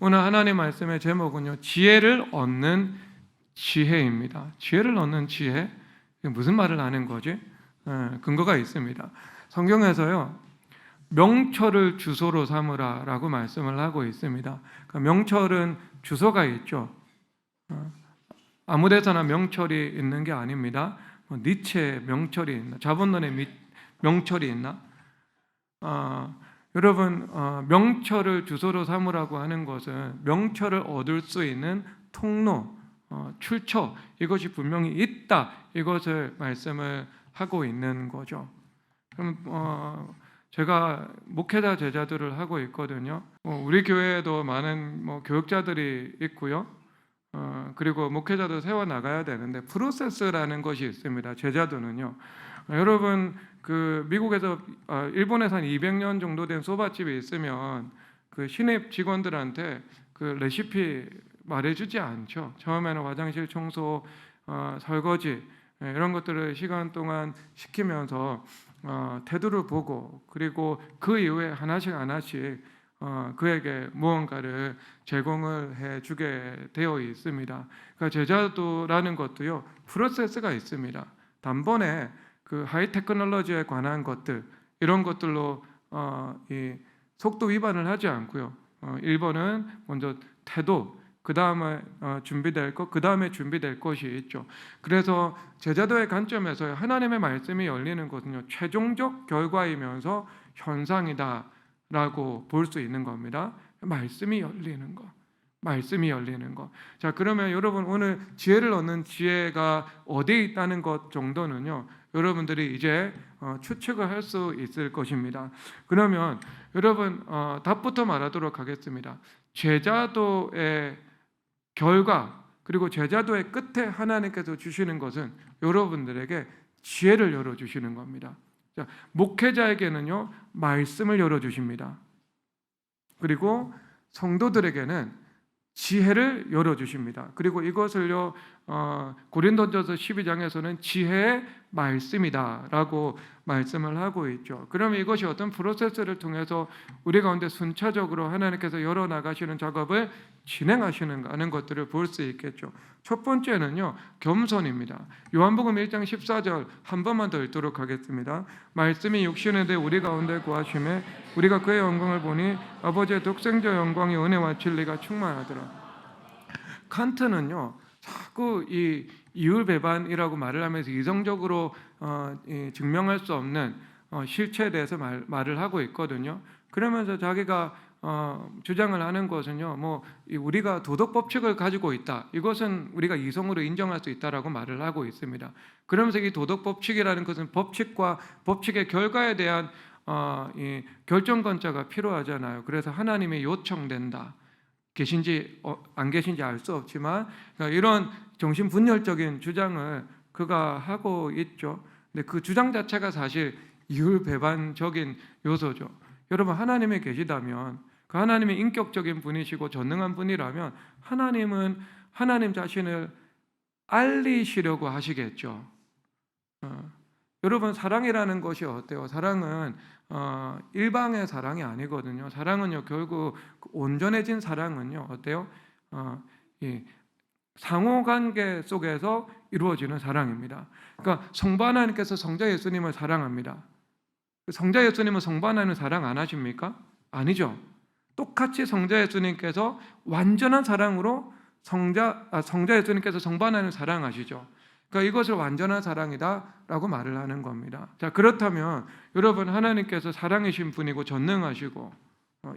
오늘 하나님 말씀의 제목은요, 지혜를 얻는 지혜입니다. 지혜를 얻는 지혜, 이게 무슨 말을 하는 거지? 근거가 있습니다. 성경에서요, 명철을 주소로 삼으라라고 말씀을 하고 있습니다. 그러니까 명철은 주소가 있죠. 아무데서나 명철이 있는 게 아닙니다. 니체의 명철이 있나? 자본론의 명철이 있나? 여러분, 명철을 주소로 삼으라고 하는 것은 명철을 얻을 수 있는 통로, 출처, 이것이 분명히 있다, 이것을 말씀을 하고 있는 거죠. 그럼 제가 목회자 제자들을 하고 있거든요. 우리 교회에도 많은 교육자들이 있고요. 그리고 목회자도 세워나가야 되는데 프로세스라는 것이 있습니다. 제자도는요. 여러분, 미국에서 일본에서 한 200년 정도 된 소바집이 있으면 그 신입 직원들한테 그 레시피 말해주지 않죠. 처음에는 화장실 청소, 설거지 이런 것들을 시간 동안 시키면서 태도를 보고, 그리고 그 이후에 하나씩 그에게 무언가를 제공을 해주게 되어 있습니다. 그러니까 제자도라는 것도요, 프로세스가 있습니다. 단번에 그 하이 테크놀로지에 관한 것들, 이런 것들로 이 속도 위반을 하지 않고요. 1번은 먼저 태도, 그 다음에 준비될 것, 그 다음에 준비될 것이 있죠. 그래서 제자도의 관점에서 하나님의 말씀이 열리는 것은요, 최종적 결과이면서 현상이다라고 볼 수 있는 겁니다. 말씀이 열리는 것, 말씀이 열리는 것. 자, 그러면 여러분, 오늘 지혜를 얻는 지혜가 어디에 있다는 것 정도는요, 여러분들이 이제 추측을 할 수 있을 것입니다. 그러면 여러분, 답부터 말하도록 하겠습니다. 제자도의 결과, 그리고 제자도의 끝에 하나님께서 주시는 것은 여러분들에게 지혜를 열어주시는 겁니다. 자, 목회자에게는요, 말씀을 열어주십니다. 그리고 성도들에게는 지혜를 열어주십니다. 그리고 이것을요, 고린도전서 12장에서는 지혜의 말씀이다라고 말씀을 하고 있죠. 그러면 이것이 어떤 프로세스를 통해서 우리 가운데 순차적으로 하나님께서 열어나가시는 작업을 진행하시는 것들을 볼 수 있겠죠. 첫 번째는요, 겸손입니다. 요한복음 1장 14절 한 번만 더 읽도록 하겠습니다. 말씀이 육신에 대해 우리 가운데 구하심에 우리가 그의 영광을 보니 아버지의 독생자 영광이 은혜와 진리가 충만하더라. 칸트는요, 자꾸 이 이율배반이라고 말을 하면서 이성적으로 증명할 수 없는 실체에 대해서 말을 하고 있거든요. 그러면서 자기가 주장을 하는 것은요, 우리가 도덕 법칙을 가지고 있다, 이것은 우리가 이성으로 인정할 수 있다라고 말을 하고 있습니다. 그러면서 이 도덕 법칙이라는 것은 법칙과 법칙의 결과에 대한 이 결정권자가 필요하잖아요. 그래서 하나님이 요청된다. 계신지 안 계신지 알 수 없지만, 그러니까 이런 정신분열적인 주장을 그가 하고 있죠. 근데 그 주장 자체가 사실 이율배반적인 요소죠. 여러분, 하나님이 계시다면, 그 하나님이 인격적인 분이시고 전능한 분이라면 하나님은 하나님 자신을 알리시려고 하시겠죠. 여러분, 사랑이라는 것이 어때요? 사랑은 일방의 사랑이 아니거든요. 사랑은요, 결국 온전해진 사랑은요, 어때요? 이 상호관계 속에서 이루어지는 사랑입니다. 그러니까 성부 하나님께서 성자 예수님을 사랑합니다. 성자 예수님은 성부 하나님을 사랑 안 하십니까? 아니죠. 똑같이 성자 예수님께서 완전한 사랑으로 성자 예수님께서 성부 하나님을 사랑하시죠. 그러니까 이것을 완전한 사랑이다라고 말을 하는 겁니다. 자, 그렇다면 여러분, 하나님께서 사랑이신 분이고 전능하시고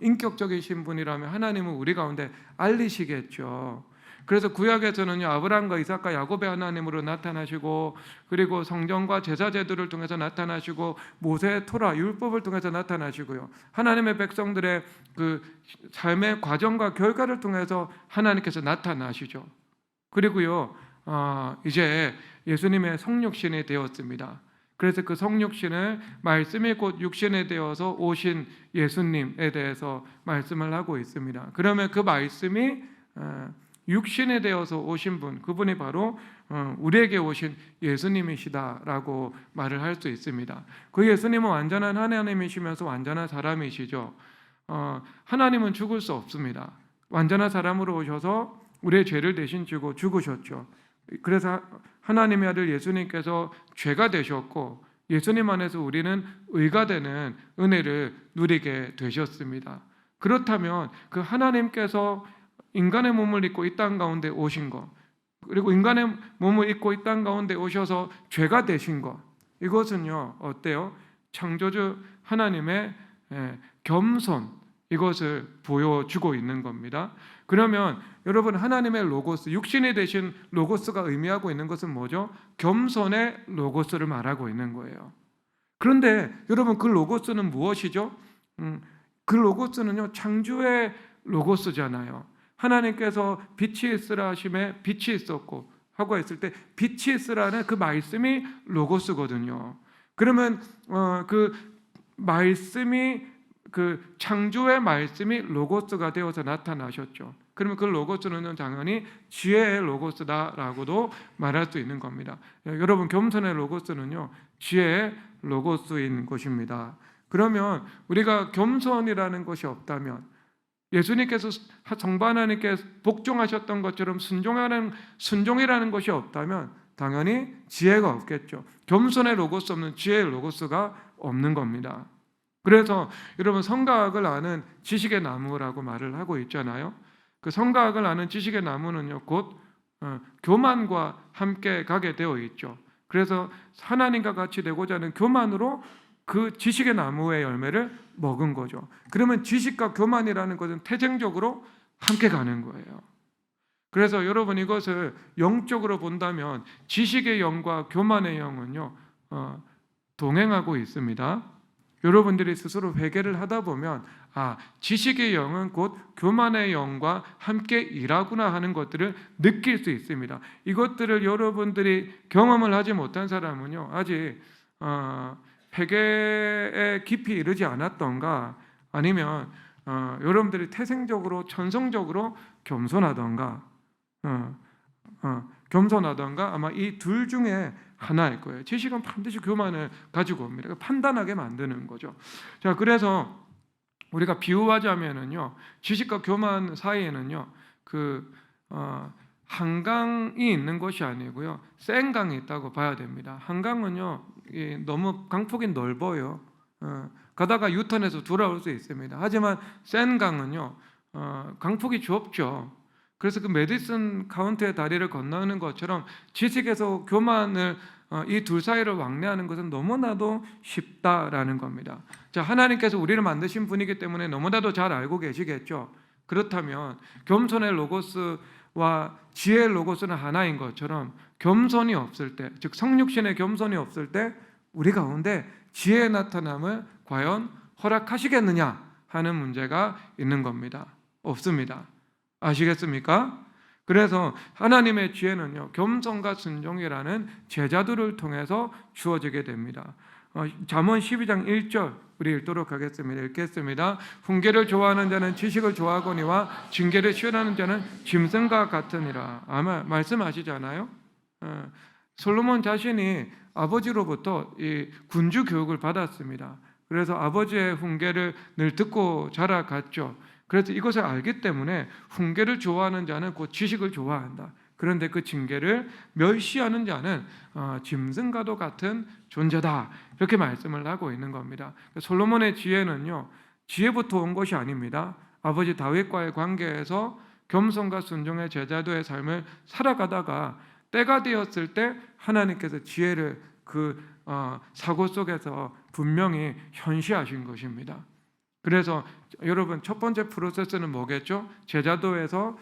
인격적이신 분이라면 하나님은 우리 가운데 알리시겠죠. 그래서 구약에서는요, 아브라함과 이삭과 야곱의 하나님으로 나타나시고, 그리고 성전과 제사제도를 통해서 나타나시고, 모세 토라 율법을 통해서 나타나시고요, 하나님의 백성들의 그 삶의 과정과 결과를 통해서 하나님께서 나타나시죠. 그리고요, 이제 예수님의 성육신이 되었습니다. 그래서 그 성육신을 말씀이 곧 육신이 되어서 오신 예수님에 대해서 말씀을 하고 있습니다. 그러면 그 말씀이 육신이 되어서 오신 분, 그분이 바로 우리에게 오신 예수님이시다라고 말을 할 수 있습니다. 그 예수님은 완전한 하나님이시면서 완전한 사람이시죠. 하나님은 죽을 수 없습니다. 완전한 사람으로 오셔서 우리의 죄를 대신 지고 죽으셨죠. 그래서 하나님의 아들 예수님께서 죄가 되셨고 예수님 안에서 우리는 의가 되는 은혜를 누리게 되셨습니다. 그렇다면 그 하나님께서 인간의 몸을 입고 이 땅 가운데 오신 것, 그리고 인간의 몸을 입고 이 땅 가운데 오셔서 죄가 되신 것, 이것은요 어때요? 창조주 하나님의 겸손, 이것을 보여주고 있는 겁니다. 그러면 여러분, 하나님의 로고스, 육신이 되신 로고스가 의미하고 있는 것은 뭐죠? 겸손의 로고스를 말하고 있는 거예요. 그런데 여러분, 그 로고스는 무엇이죠? 그 로고스는요 창조의 로고스잖아요. 하나님께서 빛이 있으라 하심에 빛이 있었고 하고 했을 때 빛이 있으라는 그 말씀이 로고스거든요. 그러면 그 말씀이, 그 창조의 말씀이 로고스가 되어서 나타나셨죠. 그러면 그 로고스는 당연히 지혜의 로고스다라고도 말할 수 있는 겁니다. 여러분, 겸손의 로고스는요 지혜의 로고스인 것입니다. 그러면 우리가 겸손이라는 것이 없다면, 예수님께서 성부 하나님께 복종하셨던 것처럼 순종이라는 것이 없다면 당연히 지혜가 없겠죠. 겸손의 로고스 없는 지혜의 로고스가 없는 겁니다. 그래서 여러분, 성과학을 아는 지식의 나무라고 말을 하고 있잖아요. 그 성과학을 아는 지식의 나무는요 곧 교만과 함께 가게 되어 있죠. 그래서 하나님과 같이 되고자 하는 교만으로 그 지식의 나무의 열매를 먹은 거죠. 그러면 지식과 교만이라는 것은 태생적으로 함께 가는 거예요. 그래서 여러분, 이것을 영적으로 본다면 지식의 영과 교만의 영은요 동행하고 있습니다. 여러분들이 스스로 회개를 하다 보면 지식의 영은 곧 교만의 영과 함께 일하구나 하는 것들을 느낄 수 있습니다. 이것들을 여러분들이 경험을 하지 못한 사람은요 아직 회개에 깊이 이르지 않았던가, 아니면 여러분들이 태생적으로 천성적으로 겸손하던가 아마 이 둘 중에 하나일 거예요. 지식은 반드시 교만을 가지고 옵니다. 판단하게 만드는 거죠. 자, 그래서 우리가 비유하자면은요, 지식과 교만 사이에는요, 한강이 있는 것이 아니고요, 센 강이 있다고 봐야 됩니다. 한강은요, 너무 강폭이 넓어요. 가다가 유턴해서 돌아올 수 있습니다. 하지만 센 강은요, 강폭이 좁죠. 그래서 그 메디슨 카운티의 다리를 건너는 것처럼 지식에서 교만을 이 둘 사이를 왕래하는 것은 너무나도 쉽다라는 겁니다. 자, 하나님께서 우리를 만드신 분이기 때문에 너무나도 잘 알고 계시겠죠. 그렇다면 겸손의 로고스와 지혜의 로고스는 하나인 것처럼 겸손이 없을 때, 즉 성육신의 겸손이 없을 때 우리 가운데 지혜의 나타남을 과연 허락하시겠느냐 하는 문제가 있는 겁니다. 없습니다. 아시겠습니까? 그래서 하나님의 지혜는요 겸손과 순종이라는 제자들을 통해서 주어지게 됩니다. 잠언 12장 1절 우리 읽도록 하겠습니다. 읽겠습니다. 훈계를 좋아하는 자는 지식을 좋아하거니와 징계를 싫어하는 자는 짐승과 같으니라. 아마 말씀하시잖아요. 솔로몬 자신이 아버지로부터 이 군주 교육을 받았습니다. 그래서 아버지의 훈계를 늘 듣고 자라갔죠. 그래서 이것을 알기 때문에 훈계를 좋아하는 자는 곧 지식을 좋아한다. 그런데 그 징계를 멸시하는 자는 짐승과도 같은 존재다. 이렇게 말씀을 하고 있는 겁니다. 솔로몬의 지혜는요, 지혜부터 온 것이 아닙니다. 아버지 다윗과의 관계에서 겸손과 순종의 제자도의 삶을 살아가다가 때가 되었을 때 하나님께서 지혜를 그 사고 속에서 분명히 현시하신 것입니다. 그래서 여러분, 첫 번째 프로세스는 뭐겠죠? 제자도에서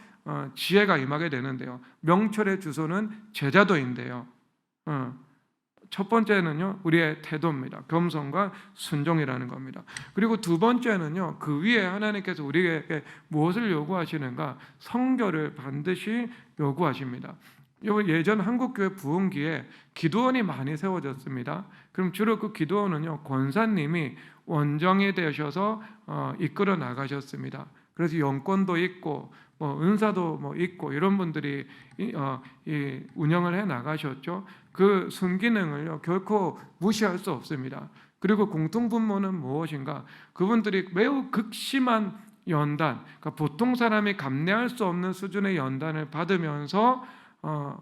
지혜가 임하게 되는데요. 명철의 주소는 제자도인데요. 첫 번째는요, 우리의 태도입니다. 겸손과 순종이라는 겁니다. 그리고 두 번째는요, 그 위에 하나님께서 우리에게 무엇을 요구하시는가? 성결을 반드시 요구하십니다. 예전 한국교회 부흥기에 기도원이 많이 세워졌습니다. 그럼 주로 그 기도원은요, 권사님이 원정이 되셔서 이끌어 나가셨습니다. 그래서 영권도 있고 은사도 있고 이런 분들이 운영을 해 나가셨죠. 그 순기능을요 결코 무시할 수 없습니다. 그리고 공통분모는 무엇인가? 그분들이 매우 극심한 연단, 그러니까 보통 사람이 감내할 수 없는 수준의 연단을 받으면서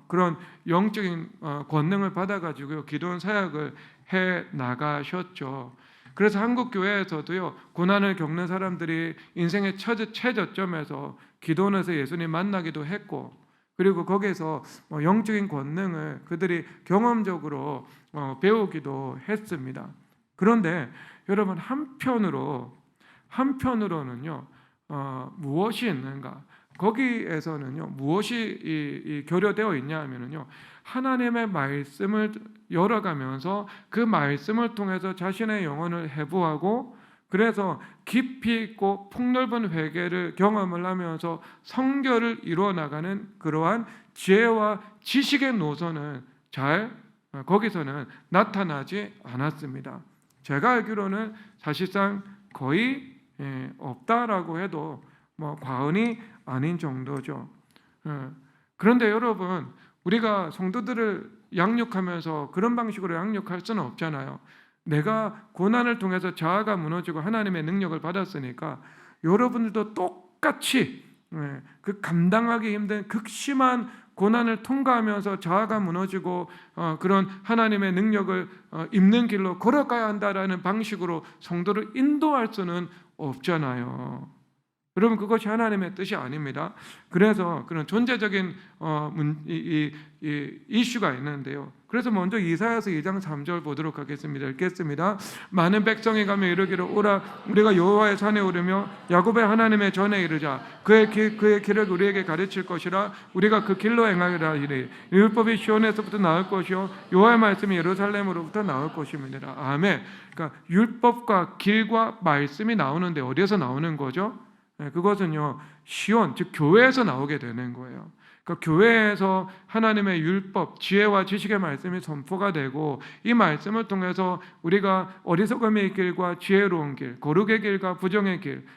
그런 영적인 권능을 받아가지고요 기도원 사역을 해 나가셨죠. 그래서 한국 교회에서도요 고난을 겪는 사람들이 인생의 최저점에서 기도원에서 예수님 만나기도 했고, 그리고 거기에서 영적인 권능을 그들이 경험적으로 배우기도 했습니다. 그런데 여러분 한편으로는요 무엇이 있는가? 거기에서는요 무엇이 교류되어 있냐 하면은요 하나님의 말씀을 열어가면서 그 말씀을 통해서 자신의 영혼을 해부하고, 그래서 깊이 있고 폭넓은 회개를 경험을 하면서 성결을 이루어 나가는 그러한 지혜와 지식의 노선은 거기서는 나타나지 않았습니다. 제가 알기로는 사실상 거의 없다라고 해도 과언이 아닌 정도죠. 그런데 여러분, 우리가 성도들을 양육하면서 그런 방식으로 양육할 수는 없잖아요. 내가 고난을 통해서 자아가 무너지고 하나님의 능력을 받았으니까 여러분들도 똑같이 그 감당하기 힘든 극심한 고난을 통과하면서 자아가 무너지고 그런 하나님의 능력을 입는 길로 걸어가야 한다라는 방식으로 성도를 인도할 수는 없잖아요. 여러분, 그것이 하나님의 뜻이 아닙니다. 그래서 그런 존재적인 이슈가 있는데요. 그래서 먼저 이사야서 2장 3절 보도록 하겠습니다. 읽겠습니다. 많은 백성이 가며 이르기를 오라 우리가 여호와의 산에 오르며 야곱의 하나님의 전에 이르자. 그의 길을 우리에게 가르칠 것이라. 우리가 그 길로 행하리라 하리니 율법이 시온에서부터 나올 것이요 여호와의 말씀이 예루살렘으로부터 나올 것입니다. 아멘. 그러니까 율법과 길과 말씀이 나오는데 어디에서 나오는 거죠? 그것은요 시온, 즉 교회에서 나오게 되는 거예요. 그러니까 교회에서 하나님의 율법, 지혜와 지식의 말씀이 선포가 되고, 이 말씀을 통해서 우리가 어리석음의 길과 지혜로운 길, 거룩의 길과 부정의 길,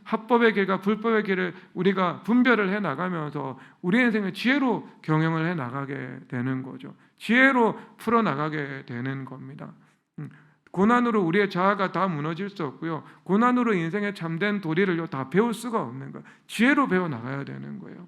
합법의 길과 불법의 길을 우리가 분별을 해 나가면서 우리 인생을 지혜로 경영을 해 나가게 되는 거죠. 지혜로 풀어 나가게 되는 겁니다. 고난으로 우리의 자아가 다 무너질 수 없고요. 고난으로 인생의 참된 도리를 다 배울 수가 없는 거예요. 지혜로 배워 나가야 되는 거예요.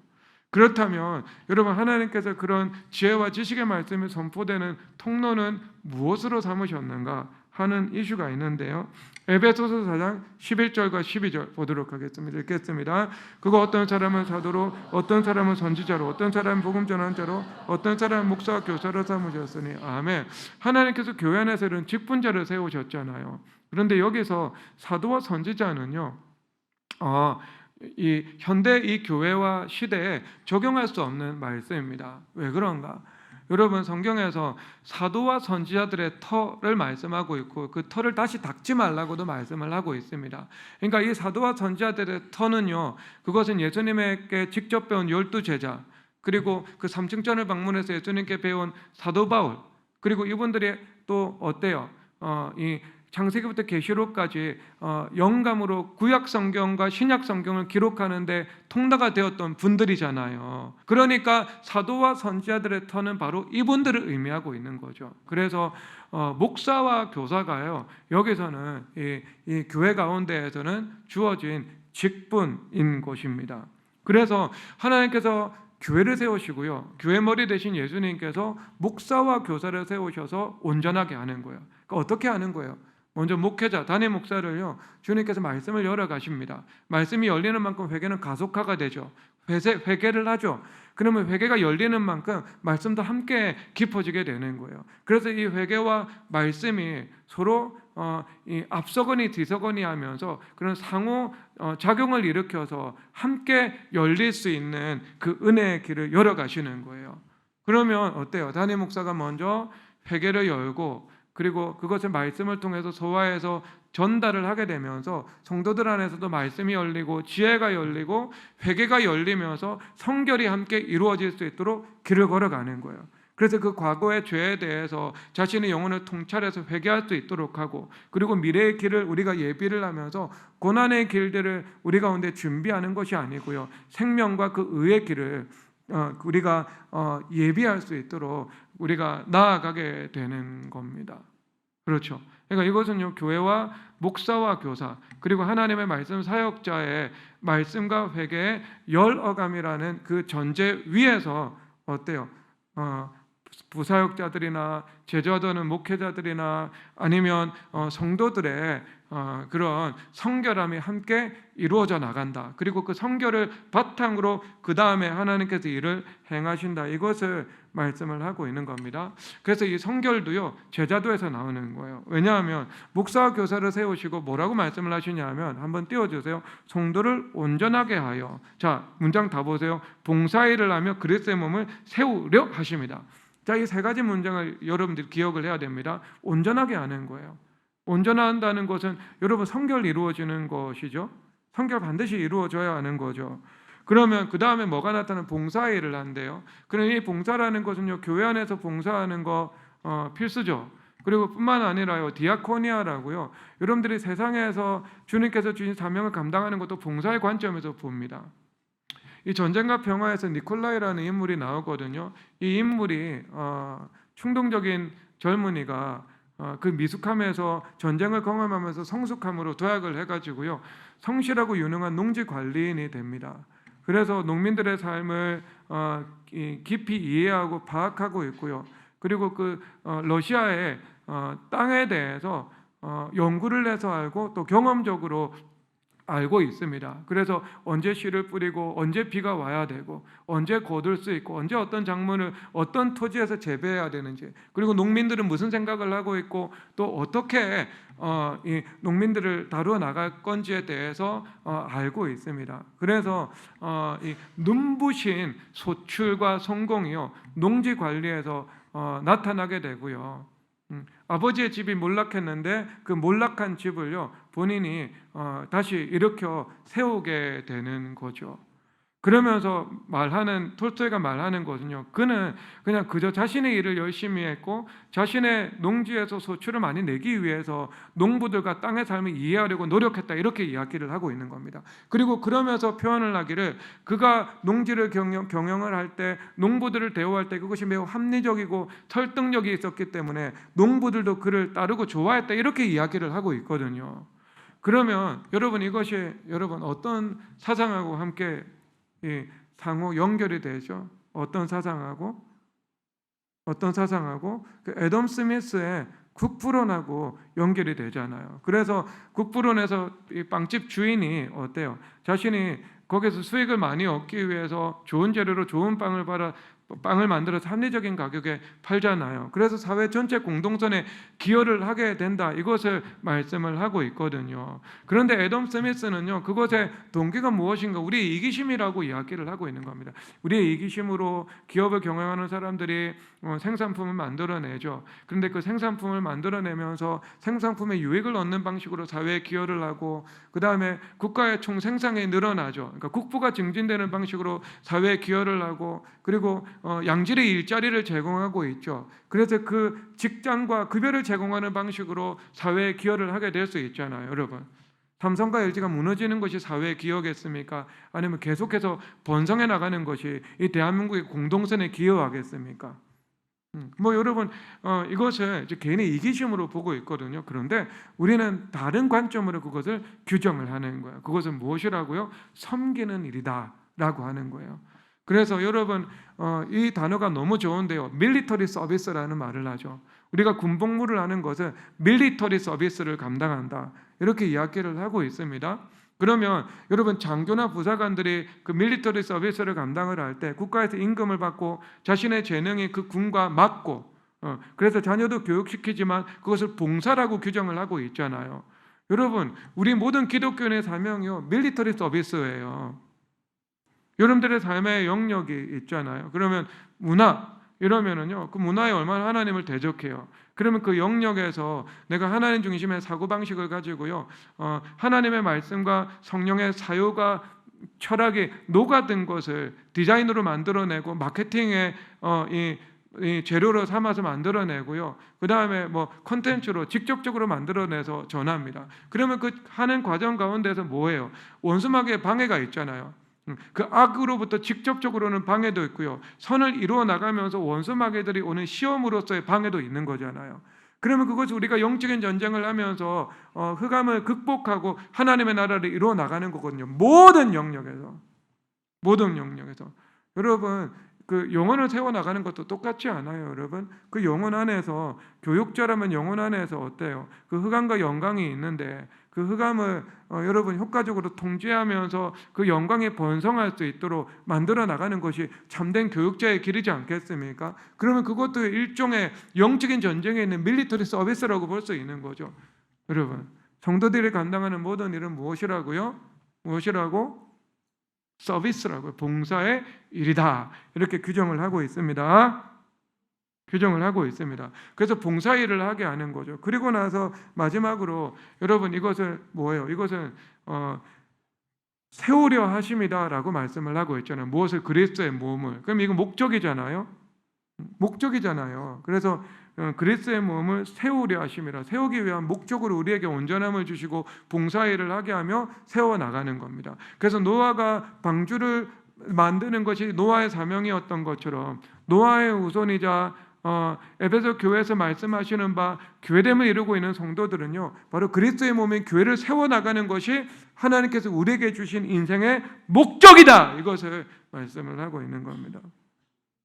그렇다면 여러분, 하나님께서 그런 지혜와 지식의 말씀이 선포되는 통로는 무엇으로 삼으셨는가 하는 이슈가 있는데요. 에베소서 4장 11절과 12절 보도록 하겠습니다. 읽겠습니다. 그거 어떤 사람은 사도로, 어떤 사람은 선지자로, 어떤 사람은 복음 전환자로, 어떤 사람은 목사와 교사로 삼으셨으니. 아멘. 하나님께서 교회 안에서 이런 직분자를 세우셨잖아요. 그런데 여기서 사도와 선지자는요 이 현대 이 교회와 시대에 적용할 수 없는 말씀입니다. 왜 그런가? 여러분, 성경에서 사도와 선지자들의 터를 말씀하고 있고 그 터를 다시 닦지 말라고도 말씀을 하고 있습니다. 그러니까 이 사도와 선지자들의 터는요, 그것은 예수님에게 직접 배운 12제자, 그리고 그 삼층전을 방문해서 예수님께 배운 사도 바울, 그리고 이분들이 또 어때요? 이 창세기부터 계시록까지 영감으로 구약 성경과 신약 성경을 기록하는데 통로가 되었던 분들이잖아요. 그러니까 사도와 선지자들의 터는 바로 이분들을 의미하고 있는 거죠. 그래서 목사와 교사가요, 여기서는 이 교회 가운데에서는 주어진 직분인 것입니다. 그래서 하나님께서 교회를 세우시고요, 교회 머리 되신 예수님께서 목사와 교사를 세우셔서 온전하게 하는 거예요. 그러니까 어떻게 하는 거예요? 먼저 목회자, 담임 목사를요, 주님께서 말씀을 열어 가십니다. 말씀이 열리는 만큼 회개는 가속화가 되죠. 회개를 하죠. 그러면 회개가 열리는 만큼 말씀도 함께 깊어지게 되는 거예요. 그래서 이 회개와 말씀이 서로 이 앞서거니 뒤서거니 하면서 그런 상호 작용을 일으켜서 함께 열릴 수 있는 그 은혜의 길을 열어 가시는 거예요. 그러면 어때요? 담임 목사가 먼저 회개를 열고, 그리고 그것을 말씀을 통해서 소화해서 전달을 하게 되면서 성도들 안에서도 말씀이 열리고 지혜가 열리고 회개가 열리면서 성결이 함께 이루어질 수 있도록 길을 걸어가는 거예요. 그래서 그 과거의 죄에 대해서 자신의 영혼을 통찰해서 회개할 수 있도록 하고, 그리고 미래의 길을 우리가 예비를 하면서 고난의 길들을 우리 가운데 준비하는 것이 아니고요, 생명과 그 의의 길을 우리가 예비할 수 있도록 우리가 나아가게 되는 겁니다. 그렇죠. 그러니까 이것은요, 교회와 목사와 교사 그리고 하나님의 말씀 사역자의 말씀과 회개의 열어감이라는 그 전제 위에서 어때요? 부사역자들이나 제자도는 목회자들이나 아니면 성도들의 그런 성결함이 함께 이루어져 나간다. 그리고 그 성결을 바탕으로 그 다음에 하나님께서 일을 행하신다. 이것을 말씀을 하고 있는 겁니다. 그래서 이 성결도요, 제자도에서 나오는 거예요. 왜냐하면 목사와 교사를 세우시고 뭐라고 말씀을 하시냐면, 한번 띄워주세요. 성도를 온전하게 하여. 자, 문장 다 보세요. 봉사일을 하며 그리스도의 몸을 세우려 하십니다. 자, 이 세 가지 문장을 여러분들이 기억을 해야 됩니다. 온전하게 하는 거예요. 온전한다는 것은 여러분 성결 이루어지는 것이죠. 성결 반드시 이루어져야 하는 거죠. 그러면 그 다음에 뭐가 나타나는 봉사일을 한대요. 그럼 이 봉사라는 것은요, 교회 안에서 봉사하는 거 필수죠. 그리고 뿐만 아니라요, 디아코니아라고요. 여러분들이 세상에서 주님께서 주신 사명을 감당하는 것도 봉사의 관점에서 봅니다. 이 전쟁과 평화에서 니콜라이라는 인물이 나오거든요. 이 인물이 충동적인 젊은이가 그 미숙함에서 전쟁을 경험하면서 성숙함으로 도약을 해가지고요, 성실하고 유능한 농지 관리인이 됩니다. 그래서 농민들의 삶을 깊이 이해하고 파악하고 있고요. 그리고 그 러시아의 땅에 대해서 연구를 해서 알고 또 경험적으로 알고 있습니다. 그래서 언제 씨를 뿌리고 언제 비가 와야 되고 언제 거둘 수 있고 언제 어떤 작물을 어떤 토지에서 재배해야 되는지, 그리고 농민들은 무슨 생각을 하고 있고 또 어떻게 이 농민들을 다루어 나갈 건지에 대해서 알고 있습니다. 그래서 이 눈부신 소출과 성공이요, 농지 관리에서 나타나게 되고요. 아버지의 집이 몰락했는데 그 몰락한 집을요, 본인이 다시 일으켜 세우게 되는 거죠. 그러면서 톨스토이가 말하는 것은요, 그는 그냥 그저 자신의 일을 열심히 했고 자신의 농지에서 소출을 많이 내기 위해서 농부들과 땅의 삶을 이해하려고 노력했다, 이렇게 이야기를 하고 있는 겁니다. 그리고 그러면서 표현을 하기를, 그가 농지를 경영을 할 때, 농부들을 대우할 때 그것이 매우 합리적이고 설득력이 있었기 때문에 농부들도 그를 따르고 좋아했다, 이렇게 이야기를 하고 있거든요. 그러면 여러분, 이것이 여러분 어떤 사상하고 함께 상호 연결이 되죠? 어떤 사상하고 그 애덤 스미스의 국부론하고 연결이 되잖아요. 그래서 국부론에서 이 빵집 주인이 어때요? 자신이 거기서 수익을 많이 얻기 위해서 좋은 재료로 좋은 빵을 만들어서 합리적인 가격에 팔잖아요. 그래서 사회 전체 공동선에 기여를 하게 된다, 이것을 말씀을 하고 있거든요. 그런데 애덤 스미스는요, 그것의 동기가 무엇인가? 우리의 이기심이라고 이야기를 하고 있는 겁니다. 우리의 이기심으로 기업을 경영하는 사람들이 생산품을 만들어내죠. 그런데 그 생산품을 만들어내면서 생산품의 유익을 얻는 방식으로 사회에 기여를 하고, 그 다음에 국가의 총 생산이 늘어나죠. 그러니까 국부가 증진되는 방식으로 사회에 기여를 하고, 그리고 양질의 일자리를 제공하고 있죠. 그래서 그 직장과 급여를 제공하는 방식으로 사회에 기여를 하게 될 수 있잖아요. 여러분, 삼성과 LG가 무너지는 것이 사회에 기여겠습니까? 아니면 계속해서 번성해 나가는 것이 이 대한민국의 공동선에 기여하겠습니까? 여러분, 이것을 이제 개인의 이기심으로 보고 있거든요. 그런데 우리는 다른 관점으로 그것을 규정을 하는 거예요. 그것은 무엇이라고요? 섬기는 일이다라고 하는 거예요. 그래서 여러분, 이 단어가 너무 좋은데요, 밀리터리 서비스라는 말을 하죠. 우리가 군복무를 하는 것은 밀리터리 서비스를 감당한다, 이렇게 이야기를 하고 있습니다. 그러면 여러분, 장교나 부사관들이 그 밀리터리 서비스를 감당을 할 때 국가에서 임금을 받고 자신의 재능이 그 군과 맞고, 그래서 자녀도 교육시키지만 그것을 봉사라고 규정을 하고 있잖아요. 여러분, 우리 모든 기독교인의 사명이요, 밀리터리 서비스예요. 여러분들의 삶의 영역이 있잖아요. 그러면 문화, 이러면은요, 그 문화에 얼마나 하나님을 대적해요. 그러면 그 영역에서 내가 하나님 중심의 사고방식을 가지고요, 하나님의 말씀과 성령의 사유가 철학이 녹아든 것을 디자인으로 만들어내고 마케팅의 이 재료로 삼아서 만들어내고요, 그 다음에 콘텐츠로 직접적으로 만들어내서 전합니다. 그러면 그 하는 과정 가운데서 뭐예요? 원수마귀의 방해가 있잖아요. 그 악으로부터 직접적으로는 방해도 있고요, 선을 이루어 나가면서 원수 마귀들이 오는 시험으로서의 방해도 있는 거잖아요. 그러면 그것이 우리가 영적인 전쟁을 하면서 흑암을 극복하고 하나님의 나라를 이루어 나가는 거거든요. 모든 영역에서. 여러분, 그 영혼을 세워 나가는 것도 똑같지 않아요, 여러분? 그 영혼 안에서 교육자라면 영혼 안에서 어때요? 그 흑암과 영광이 있는데 그 흑암을 여러분 효과적으로 통제하면서 그 영광이 번성할 수 있도록 만들어 나가는 것이 참된 교육자의 길이지 않겠습니까? 그러면 그것도 일종의 영적인 전쟁에 있는 밀리터리 서비스라고 볼 수 있는 거죠. 여러분, 성도들이 감당하는 모든 일은 무엇이라고요? 무엇이라고? 서비스라고요. 봉사의 일이다. 이렇게 규정을 하고 있습니다. 그래서 봉사 일을 하게 하는 거죠. 그리고 나서 마지막으로 여러분 이것을 뭐예요? 이것은 세우려 하심이다라고 말씀을 하고 있잖아요. 무엇을? 그리스도의 몸을. 그럼 이거 목적이잖아요. 그래서 그리스도의 몸을 세우려 하심이라. 세우기 위한 목적으로 우리에게 온전함을 주시고 봉사일을 하게 하며 세워 나가는 겁니다. 그래서 노아가 방주를 만드는 것이 노아의 사명이었던 것처럼 노아의 후손이자 에베소 교회에서 말씀하시는 바 교회됨을 이루고 있는 성도들은요, 바로 그리스도의 몸인 교회를 세워 나가는 것이 하나님께서 우리에게 주신 인생의 목적이다. 이것을 말씀을 하고 있는 겁니다.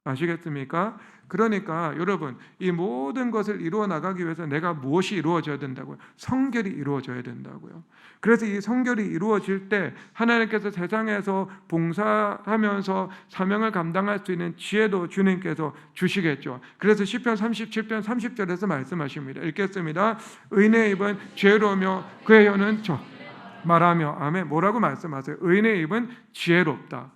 아시겠습니까? 그러니까 여러분, 이 모든 것을 이루어 나가기 위해서 내가 무엇이 이루어져야 된다고요? 성결이 이루어져야 된다고요. 그래서 이 성결이 이루어질 때 하나님께서 세상에서 봉사하면서 사명을 감당할 수 있는 지혜도 주님께서 주시겠죠. 그래서 시편 37편 30절에서 말씀하십니다. 읽겠습니다. 의인의 입은 지혜로우며 그의 혀는 말하며. 아멘. 뭐라고 말씀하세요? 의인의 입은 지혜롭다.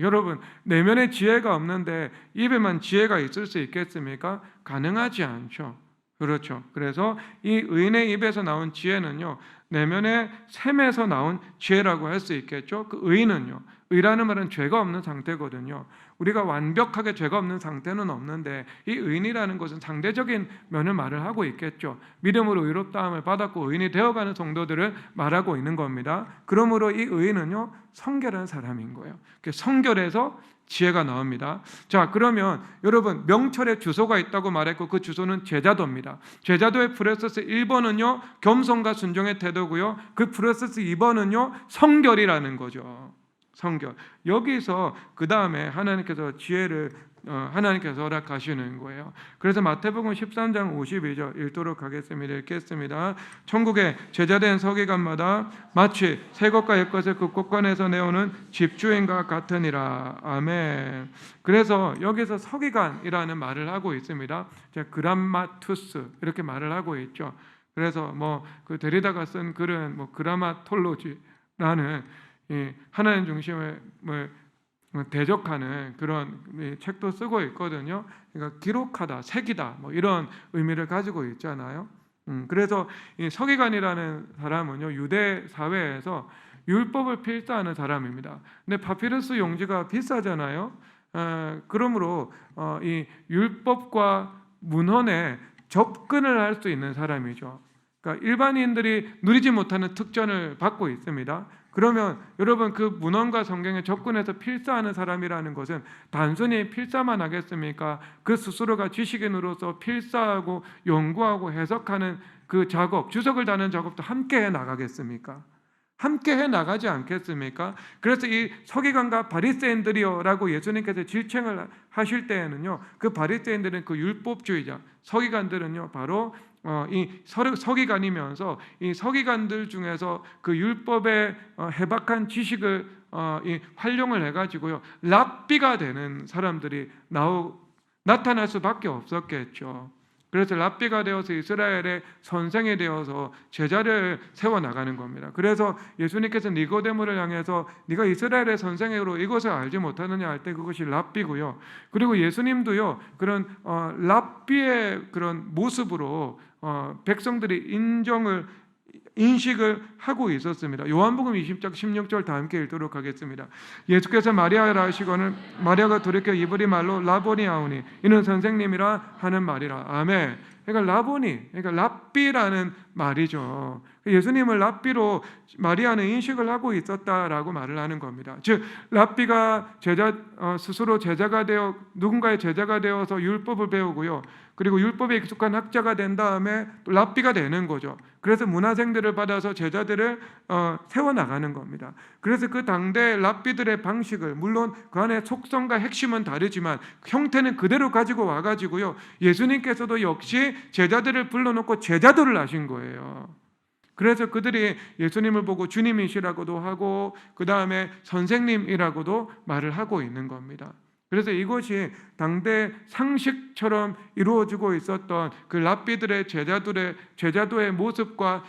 여러분, 내면에 지혜가 없는데 입에만 지혜가 있을 수 있겠습니까? 가능하지 않죠. 그렇죠. 그래서 이 의인의 입에서 나온 지혜는요, 내면의 샘에서 나온 지혜라고 할 수 있겠죠. 그 의인은요, 의라는 말은 죄가 없는 상태거든요. 우리가 완벽하게 죄가 없는 상태는 없는데 이 의인이라는 것은 상대적인 면을 말을 하고 있겠죠. 믿음으로 의롭다함을 받았고 의인이 되어가는 성도들을 말하고 있는 겁니다. 그러므로 이 의인은요, 성결한 사람인 거예요. 성결해서 지혜가 나옵니다. 자, 그러면 여러분, 명철의 주소가 있다고 말했고 그 주소는 제자도입니다. 제자도의 프로세스 1번은요 겸손과 순종의 태도고요, 그 프로세스 2번은요 성결이라는 거죠. 성결. 여기서 그 다음에 하나님께서 지혜를 하나님께서 허락하시는 거예요. 그래서 마태복음 13장 52절 읽도록 하겠습니다. 읽겠습니다. 천국의 제자된 서기관마다 마치 새 것과 옛 것을 그 곳간에서 내오는 집주인과 같으니라. 아멘. 그래서 여기서 서기관이라는 말을 하고 있습니다. 그람마투스 이렇게 말을 하고 있죠. 그래서 그 데리다가 쓴 글은 그라마톨로지라는 하나님 중심을 대적하는 그런 책도 쓰고 있거든요. 그러니까 기록하다, 새기다 이런 의미를 가지고 있잖아요. 그래서 이 서기관이라는 사람은요, 유대 사회에서 율법을 필사하는 사람입니다. 근데 파피루스 용지가 비싸잖아요. 그러므로 이 율법과 문헌에 접근을 할 수 있는 사람이죠. 그러니까 일반인들이 누리지 못하는 특전을 받고 있습니다. 그러면 여러분, 그 문헌과 성경에 접근해서 필사하는 사람이라는 것은 단순히 필사만 하겠습니까? 그 스스로가 지식인으로서 필사하고 연구하고 해석하는 그 작업, 주석을 다는 작업도 함께 해 나가겠습니까? 함께 해 나가지 않겠습니까? 그래서 이 서기관과 바리새인들이요라고 예수님께서 질책을 하실 때에는요, 그 바리새인들은 그 율법주의자, 서기관들은요 바로 이 서기관이면서 이 서기관들 중에서 그 율법의 해박한 지식을 활용을 해가지고요 랍비가 되는 사람들이 나타날 수밖에 없었겠죠. 그래서 랍비가 되어서 이스라엘의 선생이 되어서 제자를 세워나가는 겁니다. 그래서 예수님께서 니고데모를 향해서 네가 이스라엘의 선생으로 이것을 알지 못하느냐 할 때 그것이 랍비고요. 그리고 예수님도요 그런 랍비의 그런 모습으로 백성들이 인식을 하고 있었습니다. 요한복음 20장 16절 다 함께 읽도록 하겠습니다. 예수께서 마리아라 하시거늘 마리아가 돌이켜 이브리 말로 라보니 하오니 이는 선생님이라 하는 말이라. 아멘. 그러니까 라보니, 그러니까 랍비라는 말이죠. 예수님을 랍비로 마리아는 인식을 하고 있었다라고 말을 하는 겁니다. 즉 랍비가 스스로 제자가 되어 누군가의 제자가 되어서 율법을 배우고요. 그리고 율법에 익숙한 학자가 된 다음에 또 랍비가 되는 거죠. 그래서 문화생들을 받아서 제자들을 세워나가는 겁니다. 그래서 그 당대 랍비들의 방식을, 물론 그 안에 속성과 핵심은 다르지만 형태는 그대로 가지고 와가지고요, 예수님께서도 역시 제자들을 불러놓고 제자들을 하신 거예요. 그래서 그들이 예수님을 보고 주님이시라고도 하고 그 다음에 선생님이라고도 말을 하고 있는 겁니다. 그래서 이것이 당대 상식처럼 이루어지고 있었던 그 랍비들의 제자도의 모습과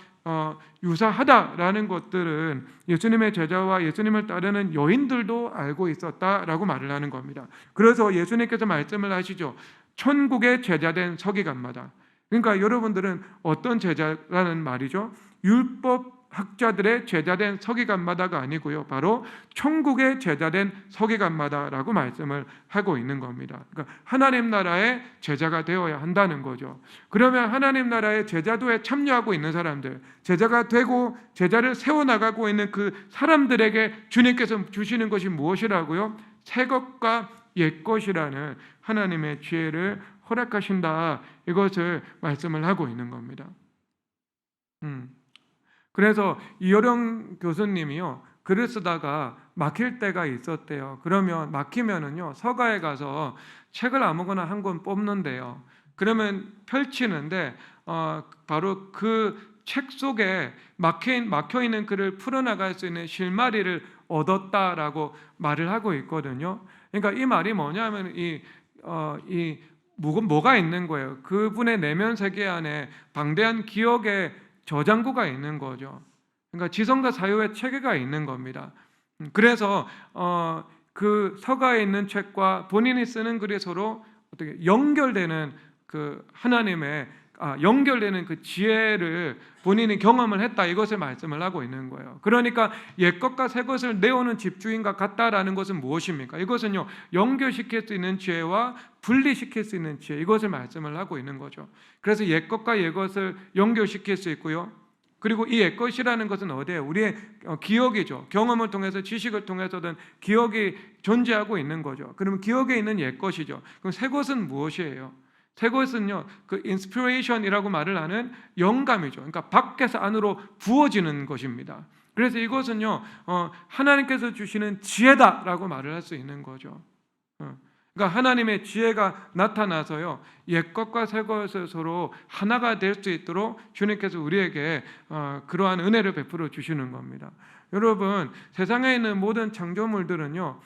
유사하다라는 것들은 예수님의 제자와 예수님을 따르는 여인들도 알고 있었다라고 말을 하는 겁니다. 그래서 예수님께서 말씀을 하시죠. 천국의 제자된 서기관마다. 그러니까 여러분들은 어떤 제자라는 말이죠? 율법 학자들의 제자된 서기관마다가 아니고요, 바로 천국의 제자된 서기관마다라고 말씀을 하고 있는 겁니다. 그러니까 하나님 나라의 제자가 되어야 한다는 거죠. 그러면 하나님 나라의 제자도에 참여하고 있는 사람들, 제자가 되고 제자를 세워나가고 있는 그 사람들에게 주님께서 주시는 것이 무엇이라고요? 새 것과 옛 것이라는 하나님의 지혜를 허락하신다, 이것을 말씀을 하고 있는 겁니다. 그래서 이효령 교수님이요, 글을 쓰다가 막힐 때가 있었대요. 그러면 막히면은요, 서가에 가서 책을 아무거나 한 권 뽑는데요. 그러면 펼치는데 바로 그 책 속에 막혀 있는 글을 풀어나갈 수 있는 실마리를 얻었다라고 말을 하고 있거든요. 그러니까 이 말이 뭐냐면 뭐가 있는 거예요. 그분의 내면 세계 안에 방대한 기억의 저장고가 있는 거죠. 그러니까 지성과 사유의 체계가 있는 겁니다. 그래서 그 서가에 있는 책과 본인이 쓰는 글이 서로 어떻게 연결되는 그 하나님의 연결되는 그 지혜를 본인이 경험을 했다, 이것을 말씀을 하고 있는 거예요. 그러니까 옛것과 새것을 내오는 집주인과 같다라는 것은 무엇입니까? 이것은요, 연결시킬 수 있는 지혜와 분리시킬 수 있는 지혜, 이것을 말씀을 하고 있는 거죠. 그래서 옛것과 옛것을 연결시킬 수 있고요, 그리고 이 옛것이라는 것은 어디예요? 우리의 기억이죠. 경험을 통해서, 지식을 통해서든 기억이 존재하고 있는 거죠. 그러면 기억에 있는 옛것이죠. 그럼 새것은 무엇이에요? 새 것은요, 그 인스피레이션이라고 말을 하는 영감이죠. 그러니까 밖에서 안으로 부어지는 것입니다. 그래서 이것은요, 하나님께서 주시는 지혜다라고 말을 할 수 있는 거죠. 그러니까 하나님의 지혜가 나타나서요, 옛것과 새것을 서로 하나가 될 수 있도록 주님께서 우리에게 그러한 은혜를 베풀어 주시는 겁니다. 여러분, 세상에 있는 모든 창조물들은요,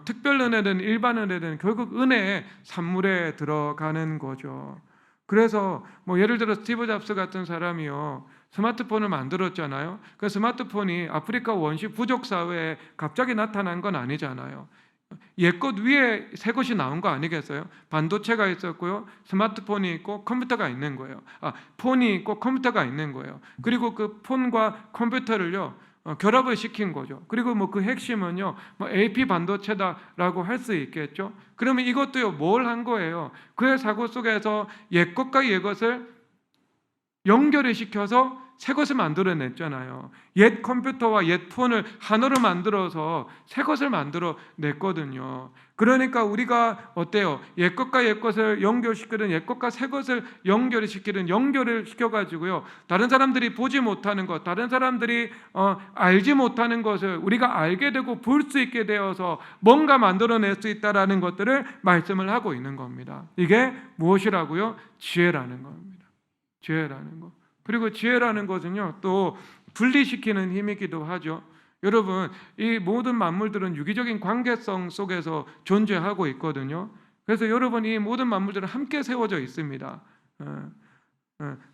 특별 은혜든 일반 은혜든 결국 은혜의 산물에 들어가는 거죠. 그래서 예를 들어 스티브 잡스 같은 사람이요, 스마트폰을 만들었잖아요. 그 스마트폰이 아프리카 원시 부족 사회에 갑자기 나타난 건 아니잖아요. 옛것 위에 새 것이 나온 거 아니겠어요? 반도체가 있었고요, 스마트폰이 있고 컴퓨터가 있는 거예요. 폰이 있고 컴퓨터가 있는 거예요. 그리고 그 폰과 컴퓨터를요, 결합을 시킨 거죠. 그리고 그 핵심은요, AP 반도체다라고 할 수 있겠죠. 그러면 이것도요, 뭘 한 거예요? 그의 사고 속에서 옛것과 옛것을 연결을 시켜서 새 것을 만들어냈잖아요. 옛 컴퓨터와 옛 폰을 하나로 만들어서 새 것을 만들어냈거든요. 그러니까 우리가 어때요? 옛 것과 옛 것을 연결시키든 옛 것과 새 것을 연결을 시켜가지고요, 다른 사람들이 보지 못하는 것, 다른 사람들이 알지 못하는 것을 우리가 알게 되고 볼 수 있게 되어서 뭔가 만들어낼 수 있다라는 것들을 말씀을 하고 있는 겁니다. 이게 무엇이라고요? 지혜라는 겁니다. 지혜라는 것. 그리고 지혜라는 것은요, 또 분리시키는 힘이기도 하죠. 여러분, 이 모든 만물들은 유기적인 관계성 속에서 존재하고 있거든요. 그래서 여러분, 이 모든 만물들은 함께 세워져 있습니다.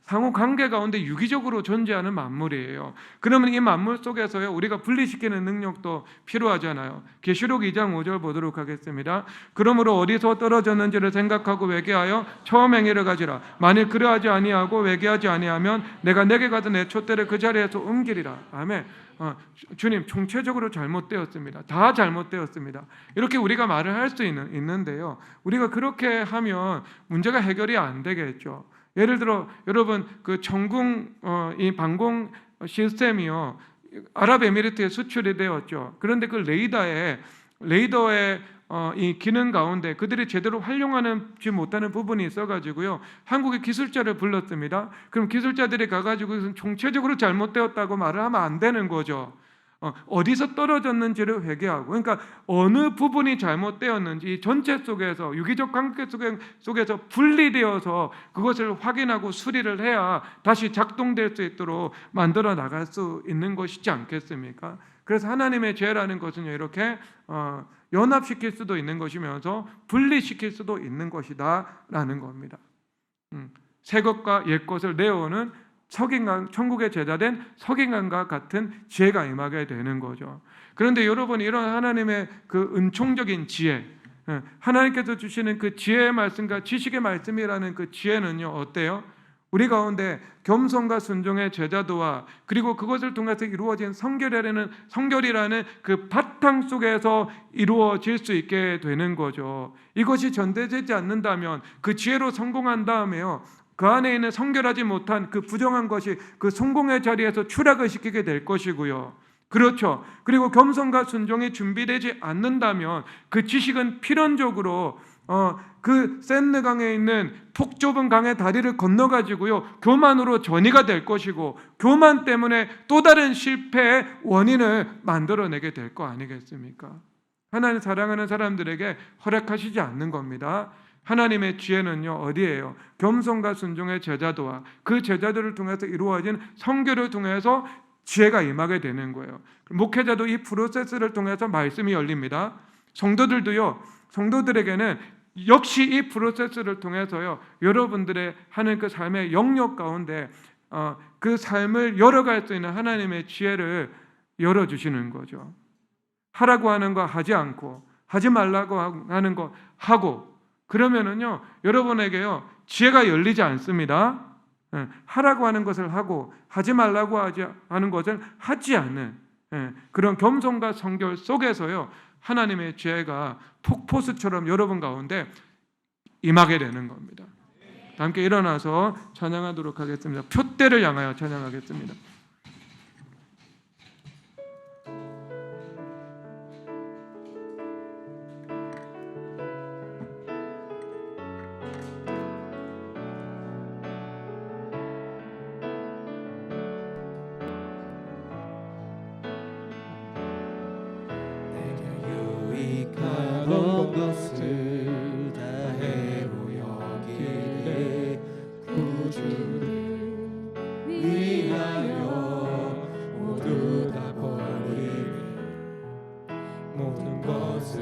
상호 관계 가운데 유기적으로 존재하는 만물이에요. 그러면 이 만물 속에서요, 우리가 분리시키는 능력도 필요하잖아요. 계시록 2장 5절 보도록 하겠습니다. 그러므로 어디서 떨어졌는지를 생각하고 회개하여 처음 행위를 가지라. 만일 그러하지 아니하고 회개하지 아니하면 내가 내게 가서 내 촛대를 그 자리에서 옮기리라. 아멘. 주님, 총체적으로 잘못되었습니다. 다 잘못되었습니다. 이렇게 우리가 말을 할 수 있는데요, 우리가 그렇게 하면 문제가 해결이 안 되겠죠. 예를 들어 여러분 그 전궁 이 방공 시스템이요 아랍에미리트에 수출이 되었죠. 그런데 그 레이더의 이 기능 가운데 그들이 제대로 활용하지 못하는 부분이 있어가지고요 한국의 기술자를 불렀습니다. 그럼 기술자들이 가가지고 총체적으로 잘못되었다고 말을 하면 안 되는 거죠. 어디서 떨어졌는지를 회개하고, 그러니까 어느 부분이 잘못되었는지 이 전체 속에서 유기적 관계 속에서 분리되어서 그것을 확인하고 수리를 해야 다시 작동될 수 있도록 만들어 나갈 수 있는 것이지 않겠습니까? 그래서 하나님의 죄라는 것은요 이렇게 연합시킬 수도 있는 것이면서 분리시킬 수도 있는 것이다라는 겁니다. 새 것과 옛 것을 내어오는 석인강, 천국의 제자된 석인강과 같은 지혜가 임하게 되는 거죠. 그런데 여러분 이런 하나님의 그 은총적인 지혜, 하나님께서 주시는 그 지혜의 말씀과 지식의 말씀이라는 그 지혜는요 어때요? 우리 가운데 겸손과 순종의 제자도와 그리고 그것을 통해서 이루어진 성결이라는 그 바탕 속에서 이루어질 수 있게 되는 거죠. 이것이 전달되지 않는다면 그 지혜로 성공한 다음에요 그 안에 있는 성결하지 못한 그 부정한 것이 그 성공의 자리에서 추락을 시키게 될 것이고요. 그렇죠. 그리고 겸손과 순종이 준비되지 않는다면 그 지식은 필연적으로 그 샌느강에 있는 폭 좁은 강의 다리를 건너가지고요 교만으로 전이가 될 것이고 교만 때문에 또 다른 실패의 원인을 만들어내게 될 거 아니겠습니까? 하나님 사랑하는 사람들에게 허락하시지 않는 겁니다. 하나님의 지혜는요 어디예요? 겸손과 순종의 제자도와 그 제자들을 통해서 이루어진 성결을 통해서 지혜가 임하게 되는 거예요. 목회자도 이 프로세스를 통해서 말씀이 열립니다. 성도들에게는 역시 이 프로세스를 통해서요 여러분들의 하는 그 삶의 영역 가운데 그 삶을 열어갈 수 있는 하나님의 지혜를 열어주시는 거죠. 하라고 하는 거 하지 않고 하지 말라고 하는 거 하고 그러면은요 여러분에게요 지혜가 열리지 않습니다. 하라고 하는 것을 하고 하지 말라고 하는 것을 하지 않는 그런 겸손과 성결 속에서요 하나님의 지혜가 폭포수처럼 여러분 가운데 임하게 되는 겁니다. 함께 일어나서 찬양하도록 하겠습니다. 표대를 향하여 찬양하겠습니다. 모든 것을 다해로 여기네 구주를 위하여 모두 다 버리네 모든 것을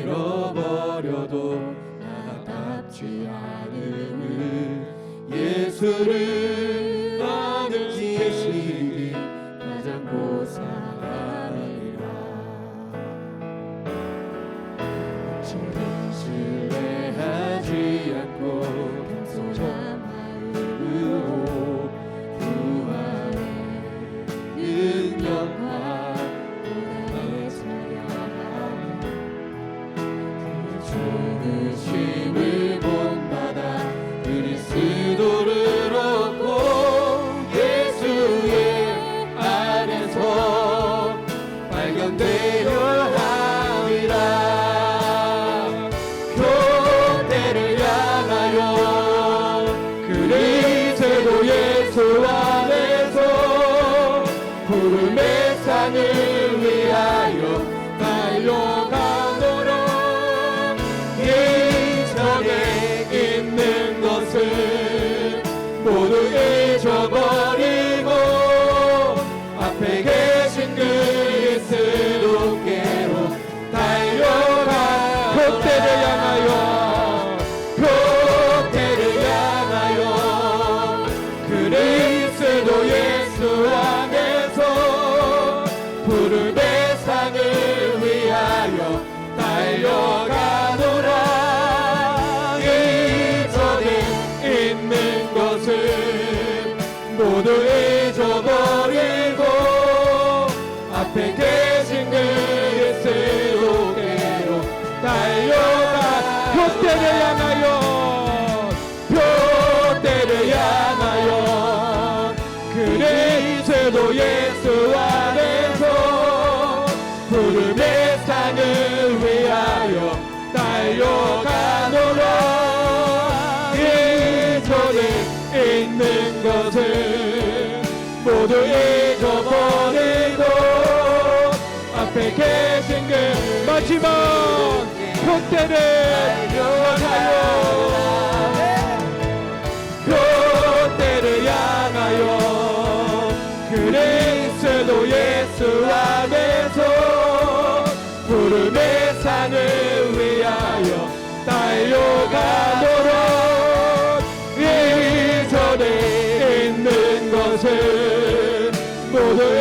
잃어버려도 나답지 않음을 예수를 아는 계시니 가장 고사하리라 신뢰하지 않고 겸손한 마음으로 구하는 능력과 고난에 자려하는 그 죽으심을 본받아 그리스도를 얻고 예수의 안에서 발견되려 예수 안에서 구름의 산을 위하여 달려가노라 이전에 있는 것을 모두 잊어버리고 앞에 계신 그리스도께로 달려가 표대를 향하여 그리스도 예수 안에서 푸른 배 산을 위하여 앞에 계신 그 마지막 표대를 향하여 표대를 향하여 그리스도 예수 안에서 부름의 상을 위하여 달려가도록 이전에 있는 것을 모두